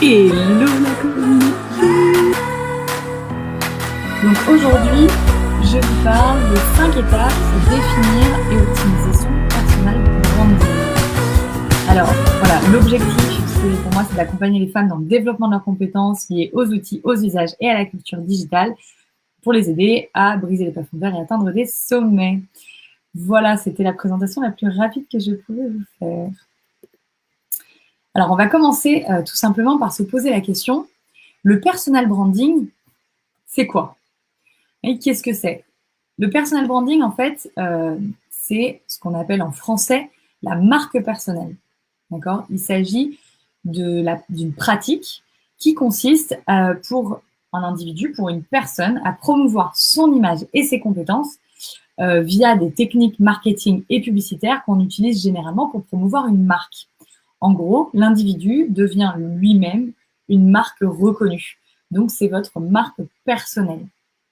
Hello la communauté. Donc aujourd'hui, je vous parle de 5 étapes pour définir et optimiser son personal branding. Alors voilà, l'objectif pour moi, c'est d'accompagner les femmes dans le développement de leurs compétences liées aux outils, aux usages et à la culture digitale pour les aider à briser les plafonds de verre et atteindre des sommets. Voilà, c'était la présentation la plus rapide que je pouvais vous faire. Alors, on va commencer tout simplement par se poser la question, le personal branding, c'est quoi? Et qu'est-ce que c'est? Le personal branding, en fait, c'est ce qu'on appelle en français la marque personnelle. D'accord? Il s'agit d'une pratique qui consiste pour un individu, pour une personne, à promouvoir son image et ses compétences via des techniques marketing et publicitaires qu'on utilise généralement pour promouvoir une marque. En gros, l'individu devient lui-même une marque reconnue. Donc, c'est votre marque personnelle.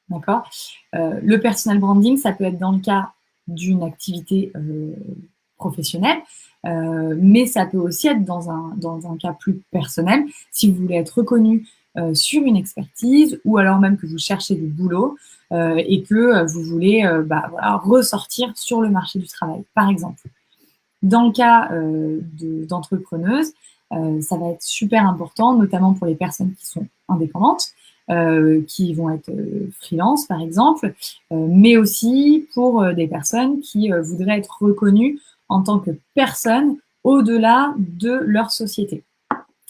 D'accord? Le personal branding, ça peut être dans le cas d'une activité professionnelle, mais ça peut aussi être dans un cas plus personnel, si vous voulez être reconnu sur une expertise ou alors même que vous cherchez du boulot et que vous voulez voilà, ressortir sur le marché du travail, par exemple. Dans le cas d'entrepreneuses, ça va être super important, notamment pour les personnes qui sont indépendantes, qui vont être freelance par exemple, mais aussi pour des personnes qui voudraient être reconnues en tant que personnes au-delà de leur société.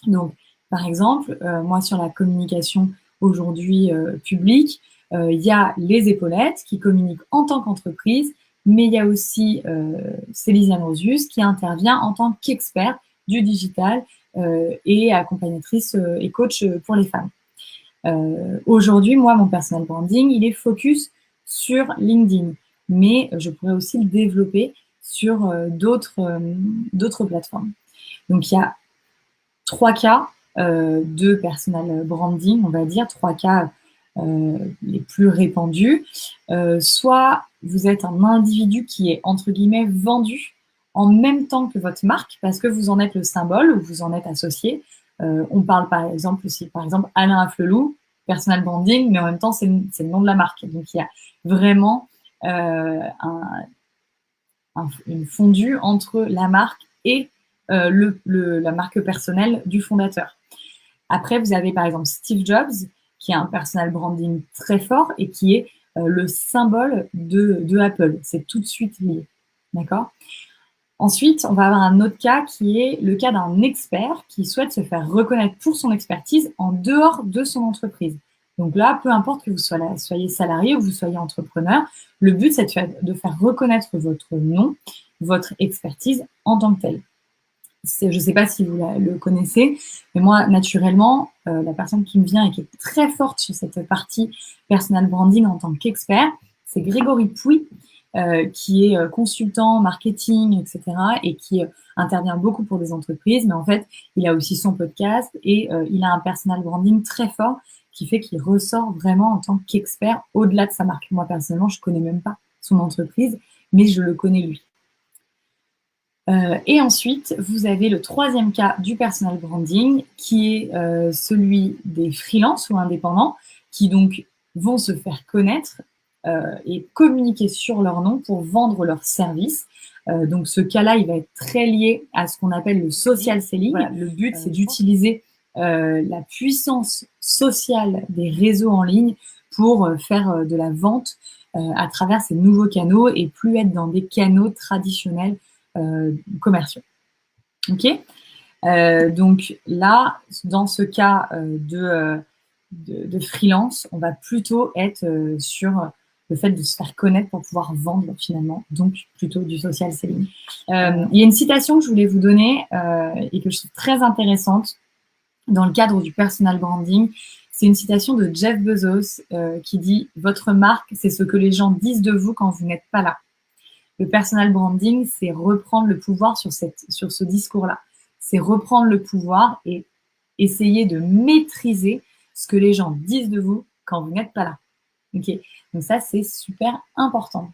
Donc, par exemple, moi sur la communication aujourd'hui publique, il y a les épaulettes qui communiquent en tant qu'entreprise, mais il y a aussi Célisiane Rosius qui intervient en tant qu'expert du digital et accompagnatrice et coach pour les femmes. Aujourd'hui, moi, mon personal branding, il est focus sur LinkedIn, mais je pourrais aussi le développer sur d'autres plateformes. Donc, il y a 3 cas de personal branding, on va dire, 3 cas les plus répandus. Soit vous êtes un individu qui est, entre guillemets, vendu en même temps que votre marque, parce que vous en êtes le symbole ou vous en êtes associé. On parle par exemple aussi, par exemple, Alain Afflelou, personal branding, mais en même temps, c'est le nom de la marque. Donc, il y a vraiment une fondue entre la marque et la marque personnelle du fondateur. Après, vous avez par exemple Steve Jobs, qui a un personal branding très fort et qui est le symbole de Apple. C'est tout de suite lié. D'accord? Ensuite, on va avoir un autre cas qui est le cas d'un expert qui souhaite se faire reconnaître pour son expertise en dehors de son entreprise. Donc là, peu importe que vous soyez salarié ou que vous soyez entrepreneur, le but, c'est de faire reconnaître votre nom, votre expertise en tant que telle. Je ne sais pas si vous le connaissez, mais moi, naturellement, la personne qui me vient et qui est très forte sur cette partie personal branding en tant qu'expert, c'est Grégory Pouy, qui est consultant marketing, etc., et qui intervient beaucoup pour des entreprises, mais en fait, il a aussi son podcast et il a un personal branding très fort qui fait qu'il ressort vraiment en tant qu'expert au-delà de sa marque. Moi, personnellement, je ne connais même pas son entreprise, mais je le connais lui. Et ensuite, vous avez le 3e cas du personal branding, qui est celui des freelances ou indépendants, qui donc vont se faire connaître et communiquer sur leur nom pour vendre leurs services. Donc ce cas-là, il va être très lié à ce qu'on appelle le social selling. Voilà, le but, c'est d'utiliser la puissance sociale des réseaux en ligne pour faire de la vente à travers ces nouveaux canaux et plus être dans des canaux traditionnels commerciaux. Ok. Donc là, dans ce cas de freelance, on va plutôt être sur le fait de se faire connaître pour pouvoir vendre finalement, donc plutôt du social selling. Il y a une citation que je voulais vous donner et que je trouve très intéressante dans le cadre du personal branding. C'est une citation de Jeff Bezos qui dit « Votre marque, c'est ce que les gens disent de vous quand vous n'êtes pas là ». Le personal branding, c'est reprendre le pouvoir sur ce discours-là. C'est reprendre le pouvoir et essayer de maîtriser ce que les gens disent de vous quand vous n'êtes pas là. Okay. Donc ça, c'est super important.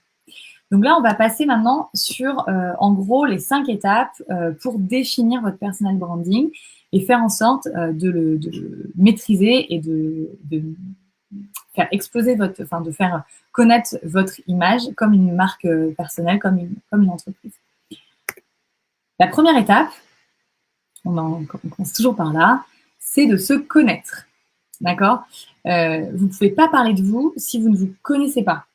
Donc là, on va passer maintenant sur, en gros, les 5 étapes pour définir votre personal branding et faire en sorte de le maîtriser et de faire exploser de faire connaître votre image comme une marque personnelle, comme une entreprise. La première étape, on commence toujours par là, c'est de se connaître. D'accord? Vous ne pouvez pas parler de vous si vous ne vous connaissez pas.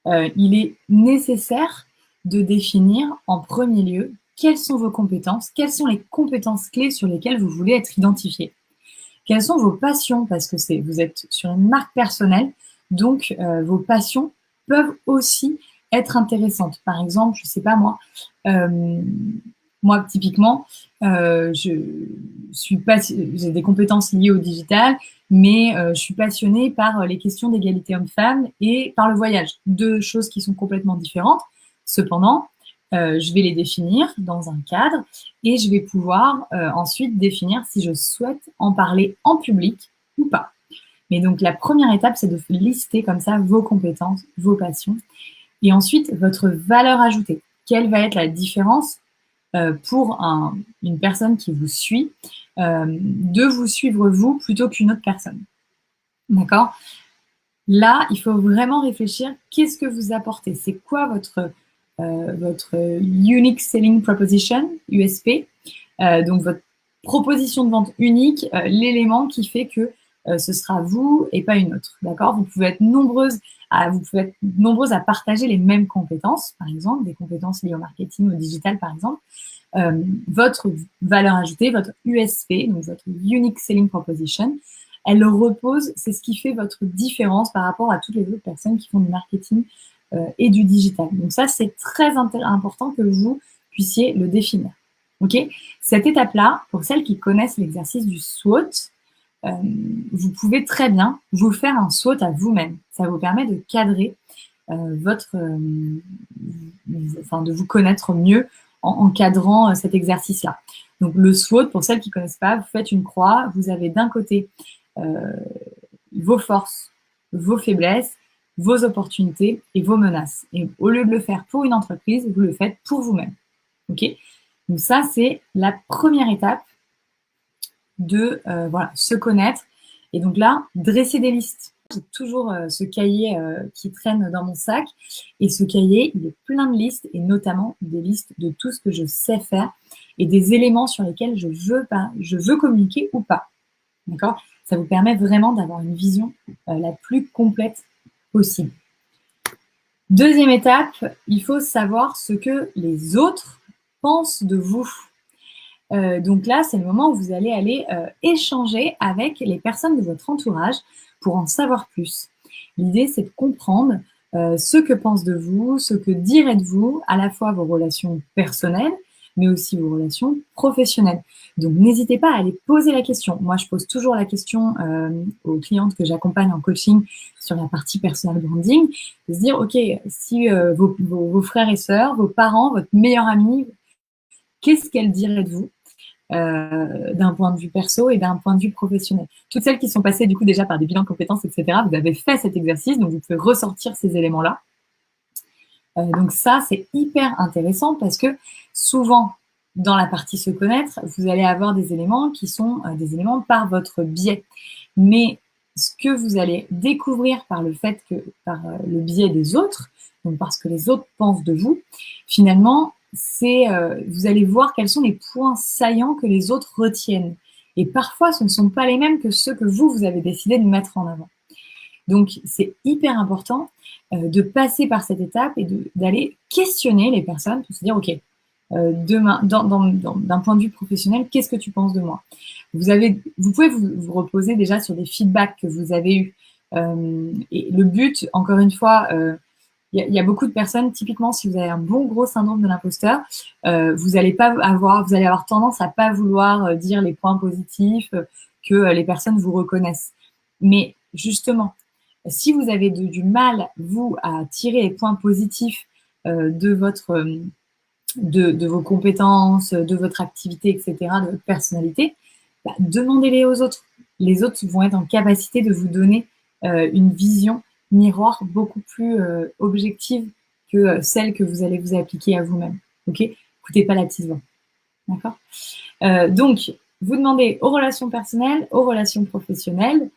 Il est nécessaire de définir en premier lieu quelles sont vos compétences, quelles sont les compétences clés sur lesquelles vous voulez être identifié. Quelles sont vos passions? Parce que vous êtes sur une marque personnelle, donc vos passions peuvent aussi être intéressantes. Par exemple, je ne sais pas moi, moi typiquement, j'ai des compétences liées au digital, mais je suis passionnée par les questions d'égalité homme-femme et par le voyage. 2 choses qui sont complètement différentes. Cependant, je vais les définir dans un cadre et je vais pouvoir ensuite définir si je souhaite en parler en public ou pas. Mais donc, la première étape, c'est de lister comme ça vos compétences, vos passions et ensuite votre valeur ajoutée. Quelle va être la différence pour une personne qui vous suit de vous suivre vous plutôt qu'une autre personne? D'accord? Là, il faut vraiment réfléchir, qu'est-ce que vous apportez? C'est quoi votre Unique Selling Proposition, USP, donc votre proposition de vente unique, l'élément qui fait que ce sera vous et pas une autre. D'accord? Vous pouvez être nombreuses à partager les mêmes compétences, par exemple, des compétences liées au marketing, au digital, par exemple. Votre valeur ajoutée, votre USP, donc votre Unique Selling Proposition, elle repose, c'est ce qui fait votre différence par rapport à toutes les autres personnes qui font du marketing et du digital. Donc ça, c'est très important que vous puissiez le définir. Ok? Cette étape-là, pour celles qui connaissent l'exercice du SWOT, vous pouvez très bien vous faire un SWOT à vous-même. Ça vous permet de cadrer de vous connaître mieux en cadrant cet exercice-là. Donc le SWOT, pour celles qui ne connaissent pas, vous faites une croix. Vous avez d'un côté vos forces, vos faiblesses, vos opportunités et vos menaces. Et au lieu de le faire pour une entreprise, vous le faites pour vous-même. Ok? Donc ça, c'est la première étape de se connaître. Et donc là, dresser des listes. J'ai toujours ce cahier qui traîne dans mon sac. Et ce cahier, il est plein de listes, et notamment des listes de tout ce que je sais faire et des éléments sur lesquels je veux communiquer ou pas. D'accord? Ça vous permet vraiment d'avoir une vision la plus complète possible. Deuxième étape, il faut savoir ce que les autres pensent de vous. Donc là, c'est le moment où vous allez aller échanger avec les personnes de votre entourage pour en savoir plus. L'idée, c'est de comprendre ce que pensent de vous, ce que diraient de vous, à la fois vos relations personnelles, mais aussi vos relations professionnelles. Donc, n'hésitez pas à aller poser la question. Moi, je pose toujours la question aux clientes que j'accompagne en coaching sur la partie personal branding, de se dire, OK, si vos frères et sœurs, vos parents, votre meilleur ami, qu'est-ce qu'elle dirait de vous d'un point de vue perso et d'un point de vue professionnel. Toutes celles qui sont passées du coup déjà par des bilans de compétences, etc., vous avez fait cet exercice, donc vous pouvez ressortir ces éléments-là. Donc ça, c'est hyper intéressant parce que souvent, dans la partie se connaître, vous allez avoir des éléments qui sont des éléments par votre biais. Mais ce que vous allez découvrir par le biais des autres, donc parce que les autres pensent de vous, finalement, vous allez voir quels sont les points saillants que les autres retiennent. Et parfois, ce ne sont pas les mêmes que ceux que vous avez décidé de mettre en avant. Donc, c'est hyper important de passer par cette étape et d'aller questionner les personnes pour se dire, OK, demain, d'un point de vue professionnel, qu'est-ce que tu penses de moi? Vous pouvez vous reposer déjà sur des feedbacks que vous avez eus. Et le but, encore une fois, il y a beaucoup de personnes, typiquement, si vous avez un bon gros syndrome de l'imposteur, vous allez avoir tendance à pas vouloir dire les points positifs, que les personnes vous reconnaissent. Mais justement, si vous avez du mal, vous, à tirer les points positifs de vos compétences, de votre activité, etc., de votre personnalité, demandez-les aux autres. Les autres vont être en capacité de vous donner une vision miroir beaucoup plus objective que celle que vous allez vous appliquer à vous-même. Ok? Écoutez pas la petite voix. D'accord? Donc, vous demandez aux relations personnelles, aux relations professionnelles,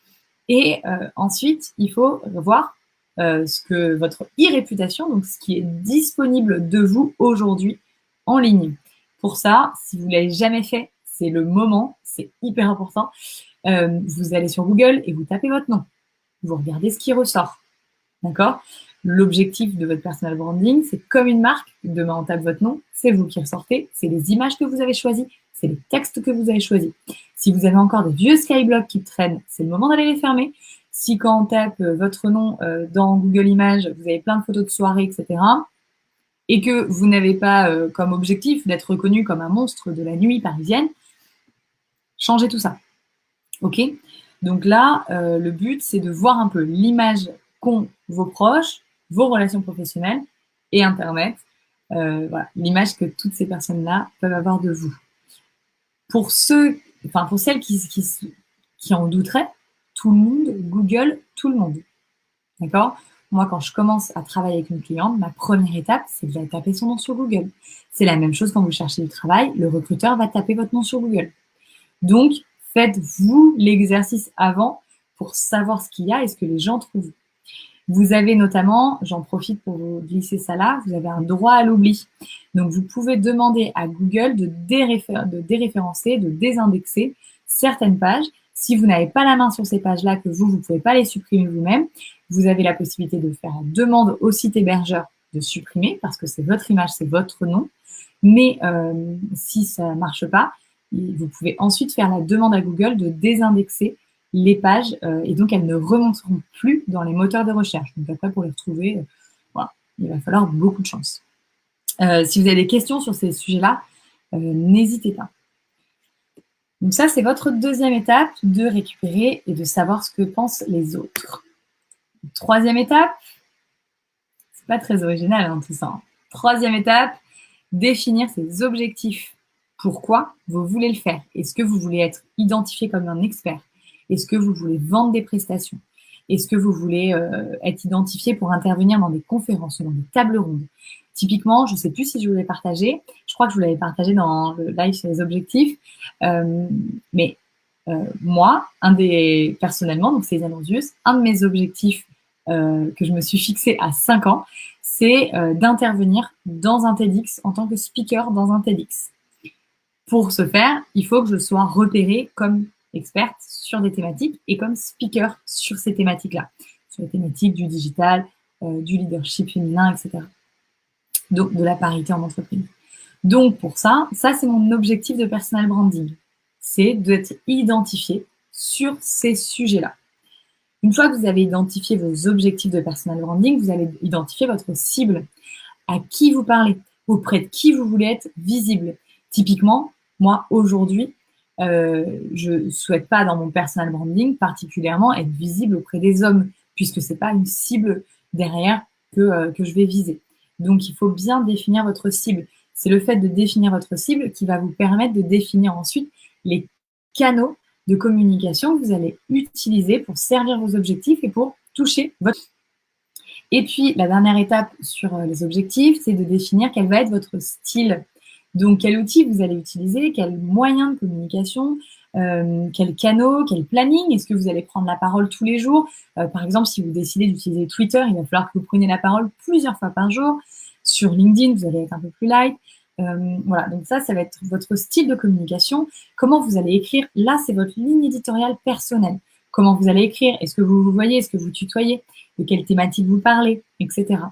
et ensuite, il faut voir ce que votre e-réputation, donc ce qui est disponible de vous aujourd'hui en ligne. Pour ça, si vous ne l'avez jamais fait, c'est le moment, c'est hyper important. Vous allez sur Google et vous tapez votre nom. Vous regardez ce qui ressort. D'accord? L'objectif de votre personal branding, c'est comme une marque. Demain, on tape votre nom, c'est vous qui ressortez, c'est les images que vous avez choisies, c'est les textes que vous avez choisis. Si vous avez encore des vieux skyblogs qui traînent, c'est le moment d'aller les fermer. Si quand on tape votre nom dans Google Images, vous avez plein de photos de soirée, etc., et que vous n'avez pas comme objectif d'être reconnu comme un monstre de la nuit parisienne, changez tout ça. Ok? Donc là, le but, c'est de voir un peu l'image qu'ont vos proches, vos relations professionnelles et Internet. Voilà, l'image que toutes ces personnes-là peuvent avoir de vous. Pour celles qui en douteraient, tout le monde Google tout le monde. D'accord? Moi, quand je commence à travailler avec une cliente, ma première étape, c'est de taper son nom sur Google. C'est la même chose quand vous cherchez du travail, le recruteur va taper votre nom sur Google. Donc, faites-vous l'exercice avant pour savoir ce qu'il y a et ce que les gens trouvent. Vous avez notamment, j'en profite pour vous glisser ça là, vous avez un droit à l'oubli. Donc, vous pouvez demander à Google de déréférencer, de désindexer certaines pages. Si vous n'avez pas la main sur ces pages-là, que vous ne pouvez pas les supprimer vous-même, vous avez la possibilité de faire la demande au site hébergeur de supprimer, parce que c'est votre image, c'est votre nom. Mais si ça ne marche pas, vous pouvez ensuite faire la demande à Google de désindexer les pages et donc elles ne remonteront plus dans les moteurs de recherche. Donc après, pour les retrouver, voilà, il va falloir beaucoup de chance. Si vous avez des questions sur ces sujets-là, n'hésitez pas. Donc ça, c'est votre deuxième étape de récupérer et de savoir ce que pensent les autres. Troisième étape, c'est pas très original hein, tout ça. Hein. Troisième étape, définir ses objectifs. Pourquoi vous voulez le faire? Est-ce que vous voulez être identifié comme un expert? Est-ce que vous voulez vendre des prestations? Est-ce que vous voulez être identifié pour intervenir dans des conférences ou dans des tables rondes? Typiquement, je ne sais plus si je vous l'ai partagé. Je crois que je vous l'avais partagé dans le live sur les objectifs. Mais moi, personnellement, donc c'est Anonzius, un de mes objectifs que je me suis fixé à 5 ans, c'est d'intervenir dans un TEDx en tant que speaker dans un TEDx. Pour ce faire, il faut que je sois repérée comme experte sur des thématiques et comme speaker sur ces thématiques-là, sur les thématiques du digital, du leadership féminin, etc. Donc, de la parité en entreprise. Donc, pour ça c'est mon objectif de personal branding. C'est d'être identifié sur ces sujets-là. Une fois que vous avez identifié vos objectifs de personal branding, vous allez identifier votre cible. À qui vous parlez, auprès de qui vous voulez être visible. Typiquement, moi, aujourd'hui, je ne souhaite pas dans mon personal branding particulièrement être visible auprès des hommes, puisque ce n'est pas une cible derrière que je vais viser. Donc, il faut bien définir votre cible. C'est le fait de définir votre cible qui va vous permettre de définir ensuite les canaux de communication que vous allez utiliser pour servir vos objectifs et pour toucher votre... Et puis, la dernière étape sur les objectifs, c'est de définir quel va être votre style. Donc, quel outil vous allez utiliser, quel moyen de communication, quel canaux, quel planning. Est-ce que vous allez prendre la parole tous les jours? Par exemple, si vous décidez d'utiliser Twitter, il va falloir que vous preniez la parole plusieurs fois par jour. Sur LinkedIn, vous allez être un peu plus light. Voilà, donc ça va être votre style de communication. Comment vous allez écrire? Là, c'est votre ligne éditoriale personnelle. Comment vous allez écrire? Est-ce que vous vous voyez? Est-ce que vous tutoyez? De quelle thématique vous parlez? Etc. Donc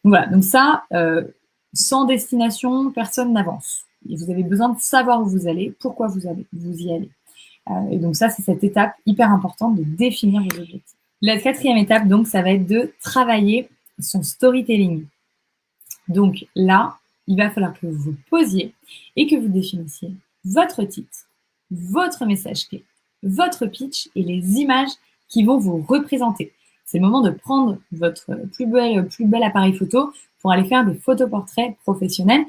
voilà, donc ça, sans destination, personne n'avance. Et vous avez besoin de savoir où vous allez, pourquoi vous y allez. Et donc ça, c'est cette étape hyper importante de définir vos objectifs. La quatrième étape, donc, ça va être de travailler son storytelling. Donc là, il va falloir que vous vous posiez et que vous définissiez votre titre, votre message clé, votre pitch et les images qui vont vous représenter. C'est le moment de prendre votre plus bel appareil photo pour aller faire des photoportraits professionnels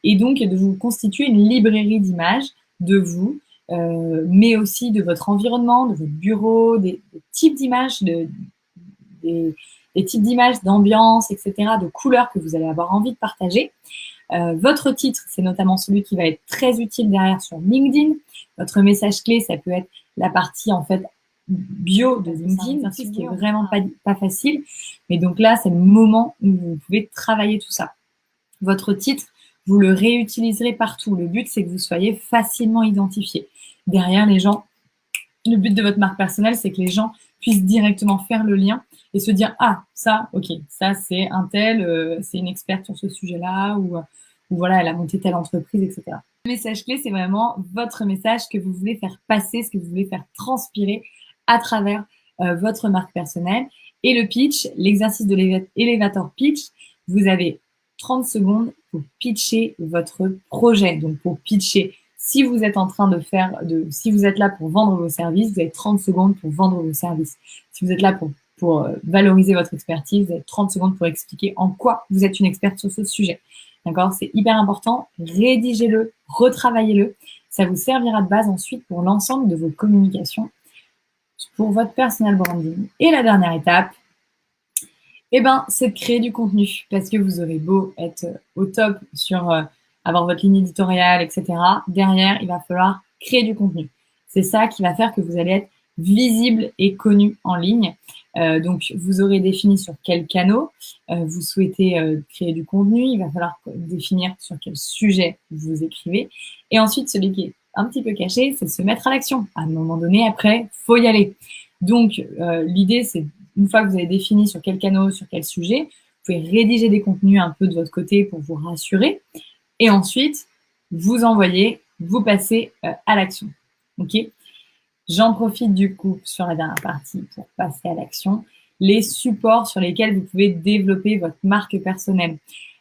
et donc de vous constituer une librairie d'images de vous, mais aussi de votre environnement, de votre bureau, des types d'images, des des types d'images, d'ambiance, etc., de couleurs que vous allez avoir envie de partager. Votre titre, c'est notamment celui qui va être très utile derrière sur LinkedIn. Votre message clé, ça peut être la partie en fait bio de LinkedIn, ce qui est vraiment pas facile. Mais donc là, c'est le moment où vous pouvez travailler tout ça. Votre titre, vous le réutiliserez partout. Le but, c'est que vous soyez facilement identifié. Derrière, les gens, le but de votre marque personnelle, c'est que les gens puissent directement faire le lien et se dire « Ah, ça, ok, ça c'est un tel, c'est une experte sur ce sujet-là ou voilà, elle a monté telle entreprise, etc. » Le message clé, c'est vraiment votre message que vous voulez faire passer, ce que vous voulez faire transpirer à travers votre marque personnelle. Et le pitch, l'exercice de l'elevator pitch, vous avez 30 secondes pour pitcher votre projet. Donc, pour pitcher, si vous êtes en train de si vous êtes là pour vendre vos services, vous avez 30 secondes pour vendre vos services. Si vous êtes là pour valoriser votre expertise, vous avez 30 secondes pour expliquer en quoi vous êtes une experte sur ce sujet. D'accord? C'est hyper important. Rédigez-le, retravaillez-le. Ça vous servira de base ensuite pour l'ensemble de vos communications, pour votre personal branding. Et la dernière étape, c'est de créer du contenu, parce que vous aurez beau être au top sur avoir votre ligne éditoriale, etc. Derrière, il va falloir créer du contenu. C'est ça qui va faire que vous allez être visible et connu en ligne. Donc, vous aurez défini sur quels canaux vous souhaitez créer du contenu. Il va falloir définir sur quel sujet vous écrivez. Et ensuite, celui qui est un petit peu caché, c'est de se mettre à l'action. À un moment donné, après, faut y aller. Donc, l'idée, c'est une fois que vous avez défini sur quel canal, sur quel sujet, vous pouvez rédiger des contenus un peu de votre côté pour vous rassurer. Et ensuite, vous envoyez, vous passez à l'action. Ok ? J'en profite du coup sur la dernière partie pour passer à l'action. Les supports sur lesquels vous pouvez développer votre marque personnelle.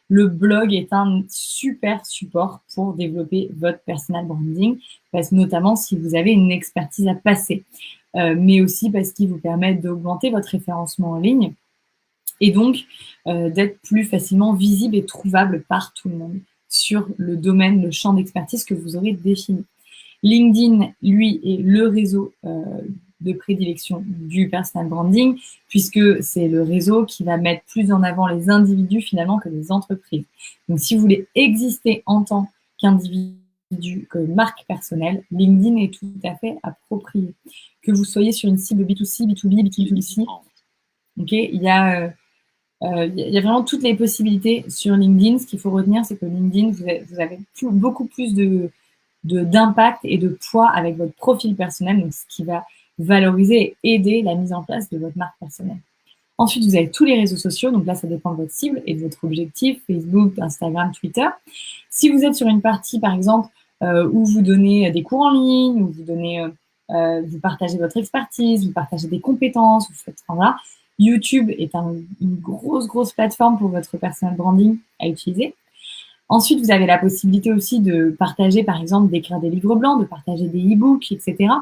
Le blog est un super support pour développer votre personal branding, parce que notamment si vous avez une expertise à passer, mais aussi parce qu'il vous permet d'augmenter votre référencement en ligne et donc d'être plus facilement visible et trouvable par tout le monde sur le domaine, le champ d'expertise que vous aurez défini. LinkedIn, lui, est le réseau de prédilection du personal branding, puisque c'est le réseau qui va mettre plus en avant les individus finalement que les entreprises. Donc, si vous voulez exister en tant qu'individu, que marque personnelle, LinkedIn est tout à fait approprié. Que vous soyez sur une cible B2C, B2B, B2C, okay, il y a vraiment toutes les possibilités sur LinkedIn. Ce qu'il faut retenir, c'est que LinkedIn, vous avez beaucoup plus d'impact et de poids avec votre profil personnel, donc ce qui va valoriser et aider la mise en place de votre marque personnelle. Ensuite, vous avez tous les réseaux sociaux, donc là, ça dépend de votre cible et de votre objectif, Facebook, Instagram, Twitter. Si vous êtes sur une partie, par exemple, où vous donnez des cours en ligne, où vous partagez votre expertise, vous partagez des compétences, voilà. YouTube est une grosse plateforme pour votre personal branding à utiliser. Ensuite, vous avez la possibilité aussi de partager, par exemple, d'écrire des livres blancs, de partager des e-books, etc.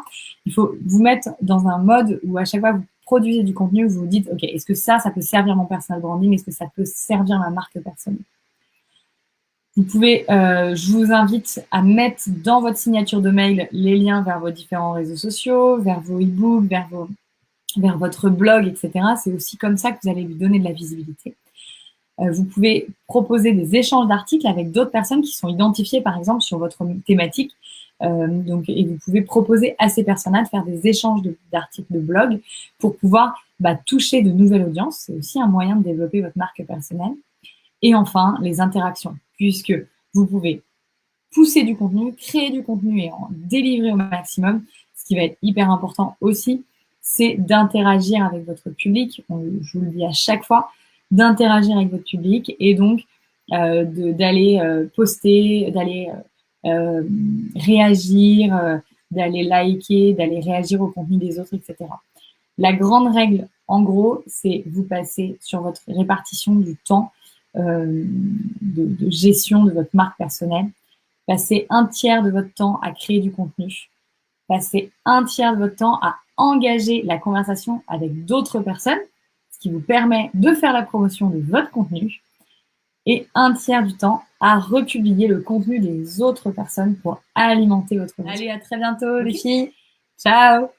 Il faut vous mettre dans un mode où à chaque fois que vous produisez du contenu, vous vous dites, OK, est-ce que ça peut servir mon personal branding? Est-ce que ça peut servir ma marque personnelle? Vous pouvez, je vous invite à mettre dans votre signature de mail les liens vers vos différents réseaux sociaux, vers vos e-books, vers votre blog, etc. C'est aussi comme ça que vous allez lui donner de la visibilité. Vous pouvez proposer des échanges d'articles avec d'autres personnes qui sont identifiées, par exemple, sur votre thématique. Et vous pouvez proposer à ces personnes-là de faire des échanges d'articles de blog pour pouvoir toucher de nouvelles audiences. C'est aussi un moyen de développer votre marque personnelle. Et enfin, les interactions, puisque vous pouvez pousser du contenu, créer du contenu et en délivrer au maximum. Ce qui va être hyper important aussi, c'est d'interagir avec votre public. Je vous le dis à chaque fois, d'interagir avec votre public et donc d'aller poster, d'aller réagir, d'aller liker, d'aller réagir au contenu des autres, etc. La grande règle, en gros, c'est vous passer sur votre répartition du temps de gestion de votre marque personnelle. Passez un tiers de votre temps à créer du contenu. Passez un tiers de votre temps à engager la conversation avec d'autres personnes, ce qui vous permet de faire la promotion de votre contenu, et un tiers du temps à republier le contenu des autres personnes pour alimenter votre contenu. Allez, à très bientôt les filles. Ciao!